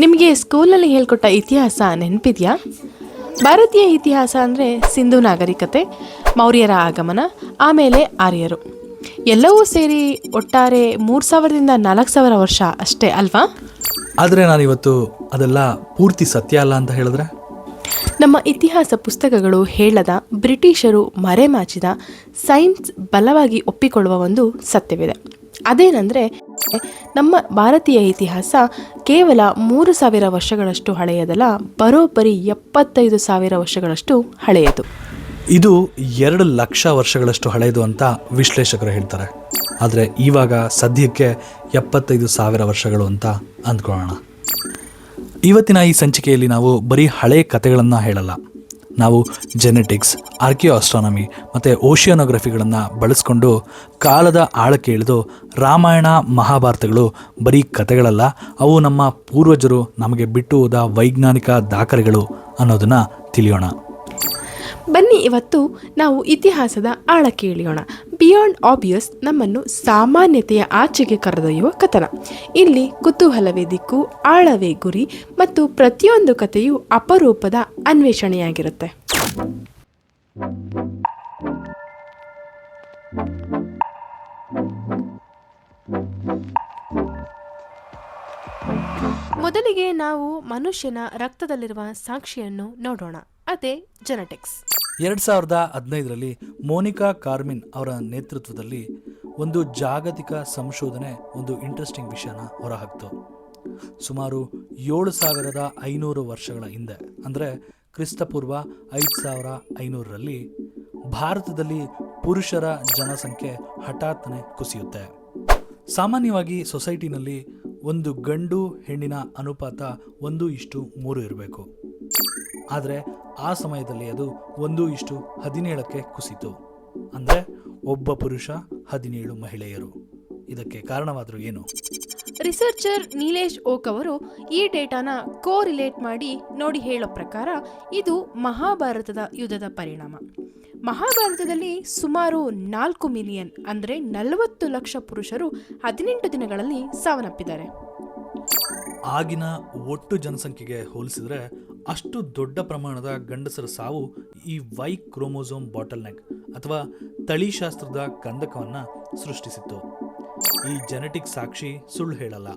ನಿಮಗೆ ಸ್ಕೂಲಲ್ಲಿ ಹೇಳ್ಕೊಟ್ಟ ಇತಿಹಾಸ ನೆನಪಿದೆಯಾ? ಭಾರತೀಯ ಇತಿಹಾಸ ಅಂದರೆ ಸಿಂಧು ನಾಗರಿಕತೆ, ಮೌರ್ಯರ ಆಗಮನ, ಆಮೇಲೆ ಆರ್ಯರು ಎಲ್ಲವೂ ಸೇರಿ ಒಟ್ಟಾರೆ 3000ರಿಂದ 4000 ವರ್ಷ ಅಷ್ಟೇ ಅಲ್ವಾ? ಆದರೆ ನಾನಿವತ್ತು ಅದೆಲ್ಲ ಪೂರ್ತಿ ಸತ್ಯ ಅಲ್ಲ ಅಂತ ಹೇಳಿದ್ರೆ, ನಮ್ಮ ಇತಿಹಾಸ ಪುಸ್ತಕಗಳು ಹೇಳದ, ಬ್ರಿಟಿಷರು ಮರೆಮಾಚಿದ, ಸೈನ್ಸ್ ಬಲವಾಗಿ ಒಪ್ಪಿಕೊಳ್ಳುವ ಒಂದು ಸತ್ಯವಿದೆ. ಅದೇನೆಂದರೆ, ನಮ್ಮ ಭಾರತೀಯ ಇತಿಹಾಸ ಕೇವಲ 3000 ವರ್ಷಗಳಷ್ಟು ಹಳೆಯದಲ್ಲ, ಬರೋಬ್ಬರಿ 75,000 ವರ್ಷಗಳಷ್ಟು ಹಳೆಯದು. ಇದು 2 ಲಕ್ಷ ವರ್ಷಗಳಷ್ಟು ಹಳೆಯದು ಅಂತ ವಿಶ್ಲೇಷಕರು ಹೇಳ್ತಾರೆ. ಆದರೆ ಇವಾಗ ಸದ್ಯಕ್ಕೆ 75,000 ವರ್ಷಗಳು ಅಂತ ಅಂದ್ಕೊಳ್ಳೋಣ. ಇವತ್ತಿನ ಈ ಸಂಚಿಕೆಯಲ್ಲಿ ನಾವು ಬರೀ ಹಳೆಯ ಕಥೆಗಳನ್ನು ಹೇಳಲ್ಲ. ನಾವು ಜೆನೆಟಿಕ್ಸ್, ಆರ್ಕಿಯೋಆಸ್ಟ್ರಾನಮಿ ಮತ್ತು ಓಷಿಯಾನೋಗ್ರಫಿಗಳನ್ನು ಬಳಸ್ಕೊಂಡು ಕಾಲದ ಆಳಕ್ಕೆ ಇಳಿದು ರಾಮಾಯಣ ಮಹಾಭಾರತಗಳು ಬರೀ ಕಥೆಗಳಲ್ಲ, ಅವು ನಮ್ಮ ಪೂರ್ವಜರು ನಮಗೆ ಬಿಟ್ಟು ಹೋದ ವೈಜ್ಞಾನಿಕ ದಾಖಲೆಗಳು ಅನ್ನೋದನ್ನು ತಿಳಿಯೋಣ. ಬನ್ನಿ, ಇವತ್ತು ನಾವು ಇತಿಹಾಸದ ಆಳಕ್ಕೆ ಇಳಿಯೋಣ. ಬಿಯಾಂಡ್ ಆಬ್ವಿಯಸ್ ನಮ್ಮನ್ನು ಸಾಮಾನ್ಯತೆಯ ಆಚೆಗೆ ಕರೆದೊಯ್ಯುವ ಕಥನ. ಇಲ್ಲಿ ಕುತೂಹಲವೇ ದಿಕ್ಕು, ಆಳವೇ ಗುರಿ ಮತ್ತು ಪ್ರತಿಯೊಂದು ಕಥೆಯು ಅಪರೂಪದ ಅನ್ವೇಷಣೆಯಾಗಿರುತ್ತೆ. ಮೊದಲಿಗೆ ನಾವು ಮನುಷ್ಯನ ರಕ್ತದಲ್ಲಿರುವ ಸಾಕ್ಷಿಯನ್ನು ನೋಡೋಣ. ಅದೇ ಜೆನೆಟಿಕ್ಸ್. 2015ರಲ್ಲಿ ಮೋನಿಕಾ ಕಾರ್ಮಿನ್ ಅವರ ನೇತೃತ್ವದಲ್ಲಿ ಒಂದು ಜಾಗತಿಕ ಸಂಶೋಧನೆ ಒಂದು ಇಂಟ್ರೆಸ್ಟಿಂಗ್ ವಿಷಯನ ಹೊರಹಾಕ್ತು. ಸುಮಾರು 7500 ವರ್ಷಗಳ ಹಿಂದೆ, ಅಂದರೆ ಕ್ರಿಸ್ತಪೂರ್ವ 5500ರಲ್ಲಿ ಭಾರತದಲ್ಲಿ ಪುರುಷರ ಜನಸಂಖ್ಯೆ ಹಠಾತ್ತನೆ ಕುಸಿಯುತ್ತೆ. ಸಾಮಾನ್ಯವಾಗಿ ಸೊಸೈಟಿನಲ್ಲಿ ಒಂದು ಗಂಡು ಹೆಣ್ಣಿನ ಅನುಪಾತ 1:3 ಇರಬೇಕು. ಆದರೆ ಆ ಸಮಯದಲ್ಲಿ ಅದು 1:17ಕ್ಕೆ ಕುಸಿತು. ಅಂದರೆ ಒಬ್ಬ ಪುರುಷ 17 ಮಹಿಳೆಯರು. ಇದಕ್ಕೆ ಕಾರಣವಾದರೂ ಏನು? ರಿಸರ್ಚರ್ ನೀಲೇಶ್ ಓಕ್ ಅವರು ಈ ಡೇಟಾನ ಕೋರಿಲೇಟ್ ಮಾಡಿ ನೋಡಿ ಹೇಳೋ ಪ್ರಕಾರ ಇದು ಮಹಾಭಾರತದ ಯುದ್ಧದ ಪರಿಣಾಮ. ಮಹಾಭಾರತದಲ್ಲಿ ಸುಮಾರು 4 ಮಿಲಿಯನ್ ಅಂದರೆ 40 ಲಕ್ಷ ಪುರುಷರು 18 ದಿನಗಳಲ್ಲಿ ಸಾವನ್ನಪ್ಪಿದ್ದಾರೆ. ಆಗಿನ ಒಟ್ಟು ಜನಸಂಖ್ಯೆಗೆ ಹೋಲಿಸಿದರೆ ಅಷ್ಟು ದೊಡ್ಡ ಪ್ರಮಾಣದ ಗಂಡಸರ ಸಾವು ಈ ವೈ ಕ್ರೋಮೋಸೋಮ್ ಬಾಟಲ್ ನೆಕ್ ಅಥವಾ ತಳಿಶಾಸ್ತ್ರದ ಕಂದಕವನ್ನು ಸೃಷ್ಟಿಸಿತ್ತು. ಈ ಜೆನೆಟಿಕ್ ಸಾಕ್ಷಿ ಸುಳ್ಳು ಹೇಳಲ್ಲ.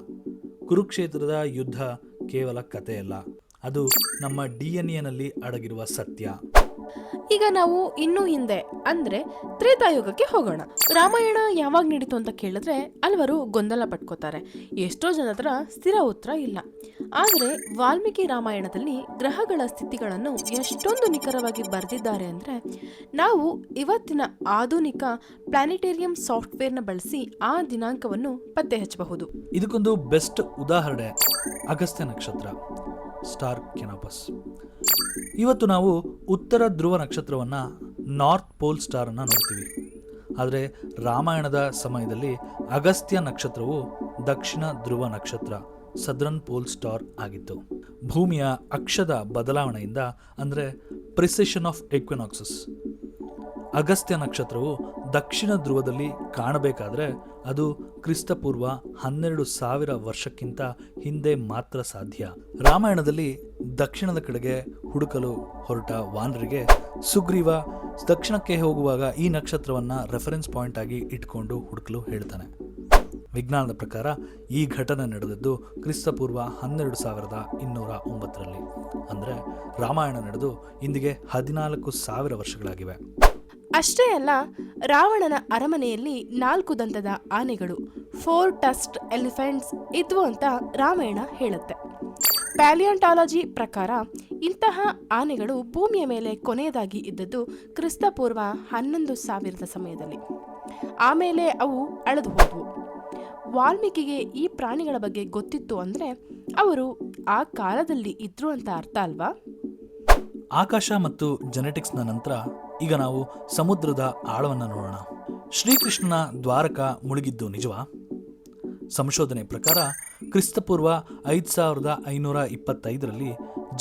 ಕುರುಕ್ಷೇತ್ರದ ಯುದ್ಧ ಕೇವಲ ಕಥೆಯಲ್ಲ, ಅದು ನಮ್ಮ DNA ಅಡಗಿರುವ ಸತ್ಯ. ಈಗ ನಾವು ಇನ್ನೂ ಹಿಂದೆ ಅಂದರೆ ತ್ರೇತಾಯುಗಕ್ಕೆ ಹೋಗೋಣ. ರಾಮಾಯಣ ಯಾವಾಗ ನಡೀತು ಅಂತ ಕೇಳಿದ್ರೆ ಹಲವರು ಗೊಂದಲ ಪಟ್ಕೋತಾರೆ. ಎಷ್ಟೋ ಜನ ಹತ್ರ ಸ್ಥಿರ ಉತ್ತರ ಇಲ್ಲ. ಆದರೆ ವಾಲ್ಮೀಕಿ ರಾಮಾಯಣದಲ್ಲಿ ಗ್ರಹಗಳ ಸ್ಥಿತಿಗಳನ್ನು ಎಷ್ಟೊಂದು ನಿಖರವಾಗಿ ಬರೆದಿದ್ದಾರೆ ಅಂದರೆ ನಾವು ಇವತ್ತಿನ ಆಧುನಿಕ ಪ್ಲಾನೆಟೇರಿಯಂ ಸಾಫ್ಟ್ವೇರ್ನ ಬಳಸಿ ಆ ದಿನಾಂಕವನ್ನು ಪತ್ತೆ ಹಚ್ಚಬಹುದು. ಇದಕ್ಕೊಂದು ಬೆಸ್ಟ್ ಉದಾಹರಣೆ ಅಗಸ್ತ್ಯ ನಕ್ಷತ್ರ, ಸ್ಟಾರ್ ಕೆನಾಪಸ್. ಇವತ್ತು ನಾವು ಉತ್ತರ ಧ್ರುವ ನಕ್ಷತ್ರವನ್ನು ನಾರ್ತ್ ಪೋಲ್ ಸ್ಟಾರ್ ಅನ್ನು ನೋಡ್ತೀವಿ. ಆದರೆ ರಾಮಾಯಣದ ಸಮಯದಲ್ಲಿ ಅಗಸ್ತ್ಯ ನಕ್ಷತ್ರವು ದಕ್ಷಿಣ ಧ್ರುವ ನಕ್ಷತ್ರ, ಸದರ್ನ್ ಪೋಲ್ ಸ್ಟಾರ್ ಆಗಿತ್ತು. ಭೂಮಿಯ ಅಕ್ಷದ ಬದಲಾವಣೆಯಿಂದ, ಅಂದರೆ ಪ್ರಿಸಿಷನ್ ಆಫ್ ಈಕ್ವಿನಾಕ್ಸಸ್, ಅಗಸ್ತ್ಯ ನಕ್ಷತ್ರವು ದಕ್ಷಿಣ ಧ್ರುವದಲ್ಲಿ ಕಾಣಬೇಕಾದ್ರೆ ಅದು ಕ್ರಿಸ್ತಪೂರ್ವ 12,000 ವರ್ಷಕ್ಕಿಂತ ಹಿಂದೆ ಮಾತ್ರ ಸಾಧ್ಯ. ರಾಮಾಯಣದಲ್ಲಿ ದಕ್ಷಿಣದ ಕಡೆಗೆ ಹುಡುಕಲು ಹೊರಟ ವಾನರಿಗೆ ಸುಗ್ರೀವ ದಕ್ಷಿಣಕ್ಕೆ ಹೋಗುವಾಗ ಈ ನಕ್ಷತ್ರವನ್ನು ರೆಫರೆನ್ಸ್ ಪಾಯಿಂಟ್ ಆಗಿ ಇಟ್ಕೊಂಡು ಹುಡುಕಲು ಹೇಳ್ತಾನೆ. ವಿಜ್ಞಾನದ ಪ್ರಕಾರ ಈ ಘಟನೆ ನಡೆದದ್ದು ಕ್ರಿಸ್ತಪೂರ್ವ 12,209ರಲ್ಲಿ. ಅಂದರೆ ರಾಮಾಯಣ ನಡೆದು ಇಂದಿಗೆ 14,000 ವರ್ಷಗಳಾಗಿವೆ. ಅಷ್ಟೇ ಅಲ್ಲ, ರಾವಣನ ಅರಮನೆಯಲ್ಲಿ 4 ದಂತದ ಆನೆಗಳು, 4 ಟಸ್ಕ್ಡ್ ಎಲಿಫೆಂಟ್ಸ್ ಇದ್ವು ಅಂತ ರಾಮಾಯಣ ಹೇಳುತ್ತೆ. ಪ್ಯಾಲಿಯಾಂಟಾಲಜಿ ಪ್ರಕಾರ ಇಂತಹ ಆನೆಗಳು ಭೂಮಿಯ ಮೇಲೆ ಕೊನೆಯದಾಗಿ ಇದ್ದದ್ದು ಕ್ರಿಸ್ತಪೂರ್ವ 11,000 ಸಮಯದಲ್ಲಿ. ಆಮೇಲೆ ಅವು ಅಳೆದು ಹೋದವು. ವಾಲ್ಮೀಕಿಗೆ ಈ ಪ್ರಾಣಿಗಳ ಬಗ್ಗೆ ಗೊತ್ತಿತ್ತು ಅಂದರೆ ಅವರು ಆ ಕಾಲದಲ್ಲಿ ಇದ್ರು ಅಂತ ಅರ್ಥ ಅಲ್ವಾ? ಆಕಾಶ ಮತ್ತು ಜೆನೆಟಿಕ್ಸ್ನ ನಂತರ ಈಗ ನಾವು ಸಮುದ್ರದ ಆಳವನ್ನು ನೋಡೋಣ. ಶ್ರೀಕೃಷ್ಣನ ದ್ವಾರಕ ಮುಳುಗಿದ್ದು ನಿಜವಾ? ಸಂಶೋಧನೆ ಪ್ರಕಾರ ಕ್ರಿಸ್ತಪೂರ್ವ 5525ರಲ್ಲಿ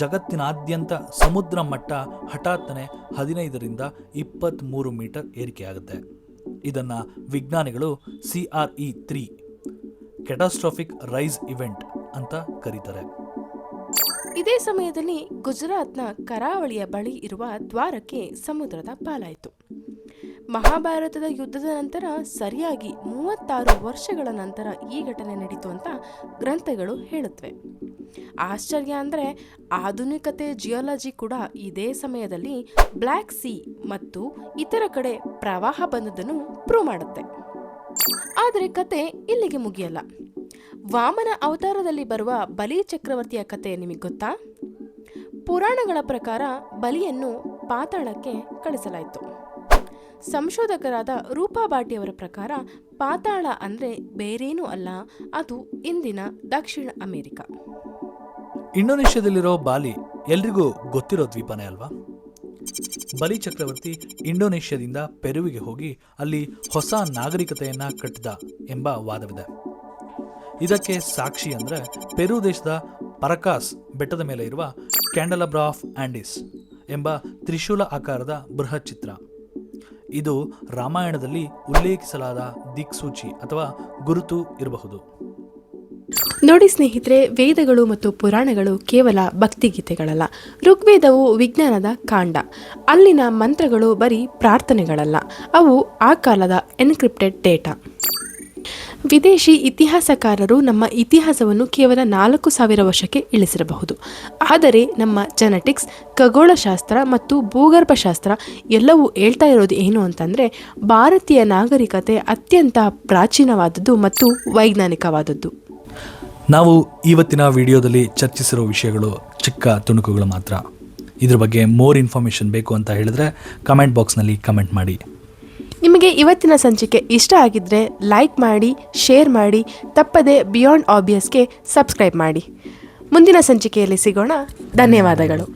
ಜಗತ್ತಿನಾದ್ಯಂತ ಸಮುದ್ರ ಮಟ್ಟ ಹಠಾತ್ತನೆ 15ರಿಂದ 23 ಮೀಟರ್ ಏರಿಕೆಯಾಗುತ್ತೆ. ಇದನ್ನು ವಿಜ್ಞಾನಿಗಳು CRE3 ಕೆಟಾಸ್ಟ್ರಾಫಿಕ್ ರೈಸ್ ಇವೆಂಟ್ ಅಂತ ಕರೀತಾರೆ. ಇದೇ ಸಮಯದಲ್ಲಿ ಗುಜರಾತ್ನ ಕರಾವಳಿಯ ಬಳಿ ಇರುವ ದ್ವಾರಕ್ಕೆ ಸಮುದ್ರದ ಪಾಲಾಯಿತು. ಮಹಾಭಾರತದ ಯುದ್ಧದ ನಂತರ ಸರಿಯಾಗಿ 36 ವರ್ಷಗಳ ನಂತರ ಈ ಘಟನೆ ನಡೀತು ಅಂತ ಗ್ರಂಥಗಳು ಹೇಳುತ್ತವೆ. ಆಶ್ಚರ್ಯ ಅಂದರೆ ಆಧುನಿಕತೆ ಜಿಯಾಲಜಿ ಕೂಡ ಇದೇ ಸಮಯದಲ್ಲಿ ಬ್ಲ್ಯಾಕ್ ಸಿ ಮತ್ತು ಇತರ ಕಡೆ ಪ್ರವಾಹ ಬಂದದನ್ನು ಪ್ರೂವ್ ಮಾಡುತ್ತೆ. ಆದರೆ ಕತೆ ಇಲ್ಲಿಗೆ ಮುಗಿಯಲ್ಲ. ವಾಮನ ಅವತಾರದಲ್ಲಿ ಬರುವ ಬಲಿ ಚಕ್ರವರ್ತಿಯ ಕತೆ ನಿಮಗೆ ಗೊತ್ತಾ? ಪುರಾಣಗಳ ಪ್ರಕಾರ ಬಲಿಯನ್ನು ಪಾತಾಳಕ್ಕೆ ಕಳಿಸಲಾಯಿತು. ಸಂಶೋಧಕರಾದ ರೂಪಾ ಭಾಟಿಯವರ ಪ್ರಕಾರ ಪಾತಾಳ ಅಂದರೆ ಬೇರೇನೂ ಅಲ್ಲ, ಅದು ಇಂದಿನ ದಕ್ಷಿಣ ಅಮೆರಿಕ. ಇಂಡೋನೇಷ್ಯಾದಲ್ಲಿರೋ ಬಾಲಿ ಎಲ್ರಿಗೂ ಗೊತ್ತಿರೋ ದ್ವೀಪನೇ ಅಲ್ವಾ? ಬಲಿ ಚಕ್ರವರ್ತಿ ಇಂಡೋನೇಷ್ಯಾದಿಂದ ಪೆರುವಿಗೆ ಹೋಗಿ ಅಲ್ಲಿ ಹೊಸ ನಾಗರಿಕತೆಯನ್ನ ಕಟ್ಟಿದ ಎಂಬ ವಾದವಿದೆ. ಇದಕ್ಕೆ ಸಾಕ್ಷಿ ಅಂದರೆ ಪೆರು ದೇಶದ ಪರಕಾಸ್ ಬೆಟ್ಟದ ಮೇಲೆ ಇರುವ ಕ್ಯಾಂಡಲಬ್ರಾ ಆಫ್ ಆಂಡೀಸ್ ಎಂಬ ತ್ರಿಶೂಲ ಆಕಾರದ ಬೃಹತ್ ಚಿತ್ರ. ಇದು ರಾಮಾಯಣದಲ್ಲಿ ಉಲ್ಲೇಖಿಸಲಾದ ದಿಕ್ಸೂಚಿ ಅಥವಾ ಗುರುತು ಇರಬಹುದು. ನೋಡಿ ಸ್ನೇಹಿತರೆ, ವೇದಗಳು ಮತ್ತು ಪುರಾಣಗಳು ಕೇವಲ ಭಕ್ತಿಗೀತೆಗಳಲ್ಲ. ಋಗ್ವೇದವು ವಿಜ್ಞಾನದ ಕಾಂಡ. ಅಲ್ಲಿನ ಮಂತ್ರಗಳು ಬರೀ ಪ್ರಾರ್ಥನೆಗಳಲ್ಲ, ಅವು ಆ ಕಾಲದ ಎನ್ಕ್ರಿಪ್ಟೆಡ್ ಡೇಟಾ. ವಿದೇಶಿ ಇತಿಹಾಸಕಾರರು ನಮ್ಮ ಇತಿಹಾಸವನ್ನು ಕೇವಲ 4000 ವರ್ಷಕ್ಕೆ ಇಳಿಸಿರಬಹುದು. ಆದರೆ ನಮ್ಮ ಜೆನೆಟಿಕ್ಸ್, ಖಗೋಳಶಾಸ್ತ್ರ ಮತ್ತು ಭೂಗರ್ಭಶಾಸ್ತ್ರ ಎಲ್ಲವೂ ಹೇಳ್ತಾ ಇರೋದು ಏನು ಅಂತಂದರೆ, ಭಾರತೀಯ ನಾಗರಿಕತೆ ಅತ್ಯಂತ ಪ್ರಾಚೀನವಾದದ್ದು ಮತ್ತು ವೈಜ್ಞಾನಿಕವಾದದ್ದು. ನಾವು ಇವತ್ತಿನ ವಿಡಿಯೋದಲ್ಲಿ ಚರ್ಚಿಸಿರೋ ವಿಷಯಗಳು ಚಿಕ್ಕ ತುಣುಕುಗಳು ಮಾತ್ರ. ಇದ್ರ ಬಗ್ಗೆ ಮೋರ್ ಇನ್ಫಾರ್ಮೇಷನ್ ಬೇಕು ಅಂತ ಹೇಳಿದ್ರೆ ಕಮೆಂಟ್ ಬಾಕ್ಸ್ನಲ್ಲಿ ಕಮೆಂಟ್ ಮಾಡಿ. ನಿಮಗೆ ಇವತ್ತಿನ ಸಂಚಿಕೆ ಇಷ್ಟ ಆಗಿದ್ದರೆ ಲೈಕ್ ಮಾಡಿ, ಶೇರ್ ಮಾಡಿ, ತಪ್ಪದೆ ಬಿಯಾಂಡ್ ಆಬ್ವಿಯಸ್ಗೆ ಸಬ್ಸ್ಕ್ರೈಬ್ ಮಾಡಿ. ಮುಂದಿನ ಸಂಚಿಕೆಯಲ್ಲಿ ಸಿಗೋಣ. ಧನ್ಯವಾದಗಳು.